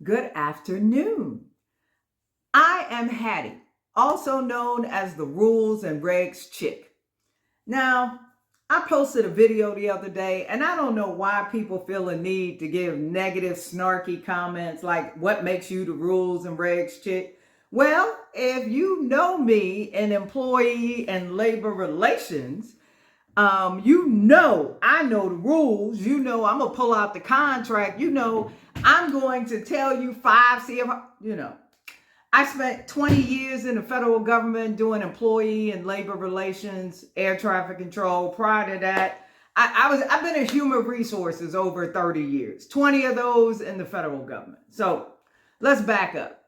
Good afternoon. I am Hattie, also known as the Rules and Regs Chick. Now, I posted a video the other day, and I don't know why people feel a need to give negative, snarky comments like, what makes you the Rules and Regs Chick? Well, if you know me in employee and labor relations, I know the rules. I'm gonna pull out the contract. I'm going to tell you five CFR. I spent 20 years in the federal government doing employee and labor relations, air traffic control. Prior to that, I've been in human resources over 30 years, 20 of those in the federal government. So let's back up.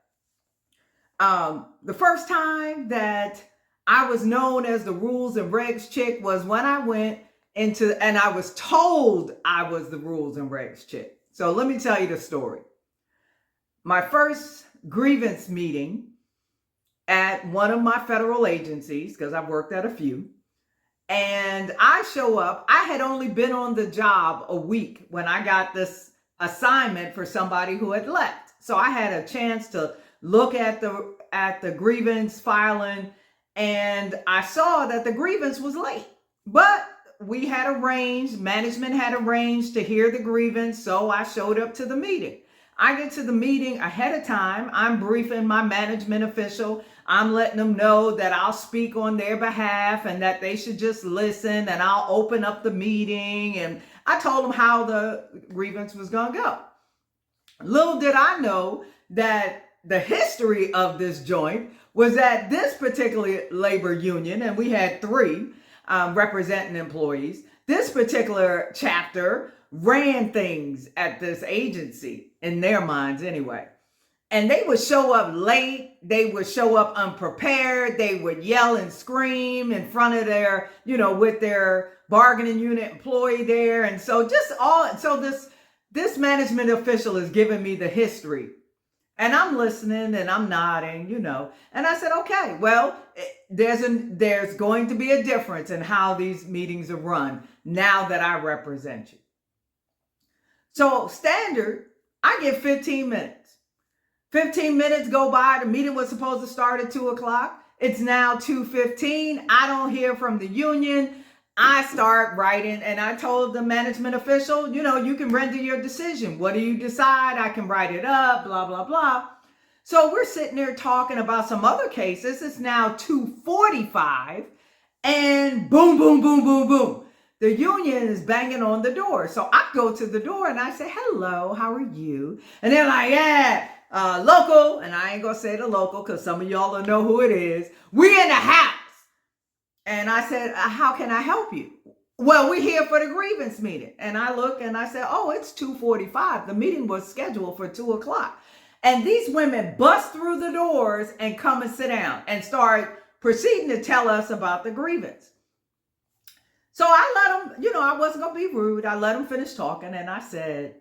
The first time that I was known as the Rules and Regs Chick was when I went into, and I was told I was the Rules and Regs Chick. So let me tell you the story. My first grievance meeting at one of my federal agencies, because I've worked at a few, and I show up. I had only been on the job a week when I got this assignment for somebody who had left. So I had a chance to look at the grievance filing, and I saw that the grievance was late. But management had arranged to hear the grievance, so I showed up to the meeting. I get to the meeting ahead of time. I'm briefing my management official. I'm letting them know that I'll speak on their behalf and that they should just listen, and I'll open up the meeting. And I told them how the grievance was going to go. Little did I know that the history of this joint was that this particular labor union, and we had three representing employees, this particular chapter ran things at this agency, in their minds anyway. And they would show up late. They would show up unprepared. They would yell and scream in front of their, with their bargaining unit employee there. And so this management official is giving me the history. And I'm listening and I'm nodding, And I said, okay, well, there's going to be a difference in how these meetings are run now that I represent you. So standard, I get 15 minutes. 15 minutes go by. The meeting was supposed to start at 2:00. It's now 2:15. I don't hear from the union. I start writing, and I told the management official, you can render your decision. What do you decide? I can write it up, blah, blah, blah. So we're sitting there talking about some other cases. It's now 2:45, and boom, boom, boom, boom, boom. The union is banging on the door. So I go to the door and I say, hello, how are you? And they're like, yeah, local. And I ain't going to say the local because some of y'all don't know who it is. We in the house. And I said, how can I help you? Well, we're here for the grievance meeting. And I look and I said, oh, it's 2:45. The meeting was scheduled for 2:00. And these women bust through the doors and come and sit down and start proceeding to tell us about the grievance. So I let them, I wasn't going to be rude. I let them finish talking. And I said,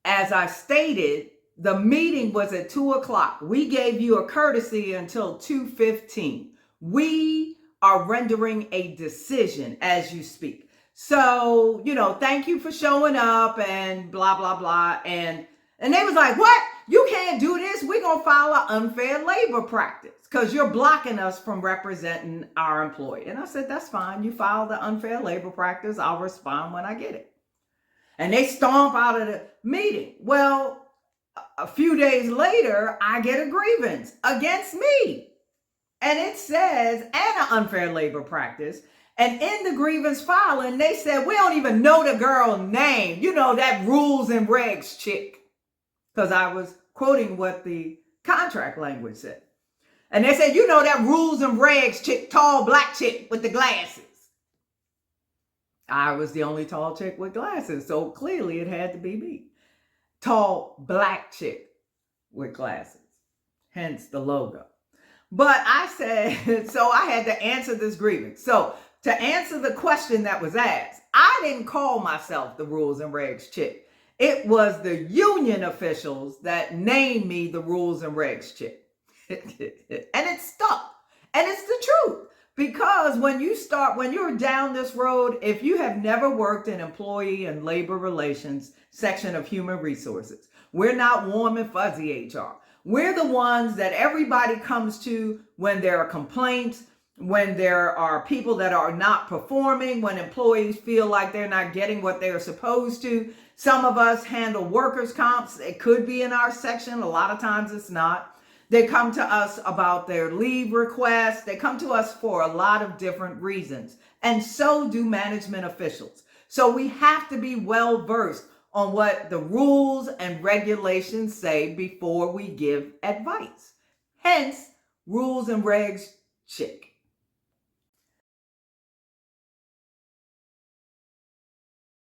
as I stated, the meeting was at 2:00. We gave you a courtesy until 2:15. We are rendering a decision as you speak. So, thank you for showing up and blah, blah, blah. And they was like, what? You can't do this. We're going to file an unfair labor practice because you're blocking us from representing our employee. And I said, that's fine. You file the unfair labor practice. I'll respond when I get it. And they stomp out of the meeting. Well, a few days later, I get a grievance against me. And it says, and an unfair labor practice. And in the grievance filing, they said, we don't even know the girl's name. That Rules and Regs Chick. Because I was quoting what the contract language said. And they said, that Rules and Regs Chick, tall black chick with the glasses. I was the only tall chick with glasses. So clearly it had to be me. Tall black chick with glasses. Hence the logo. But I said, so I had to answer this grievance. So to answer the question that was asked, I didn't call myself the Rules and Regs Chick. It was the union officials that named me the Rules and Regs Chick. And it stuck. And it's the truth. Because when you're down this road, if you have never worked in employee and labor relations section of human resources, We're not warm and fuzzy HR. We're the ones that everybody comes to when there are complaints, when there are people that are not performing, when employees feel like they're not getting what they're supposed to. Some of us handle workers' comps. It could be in our section. A lot of times it's not. They come to us about their leave requests. They come to us for a lot of different reasons. And so do management officials. So we have to be well versed on what the rules and regulations say before we give advice. Hence, Rules and Regs Chick.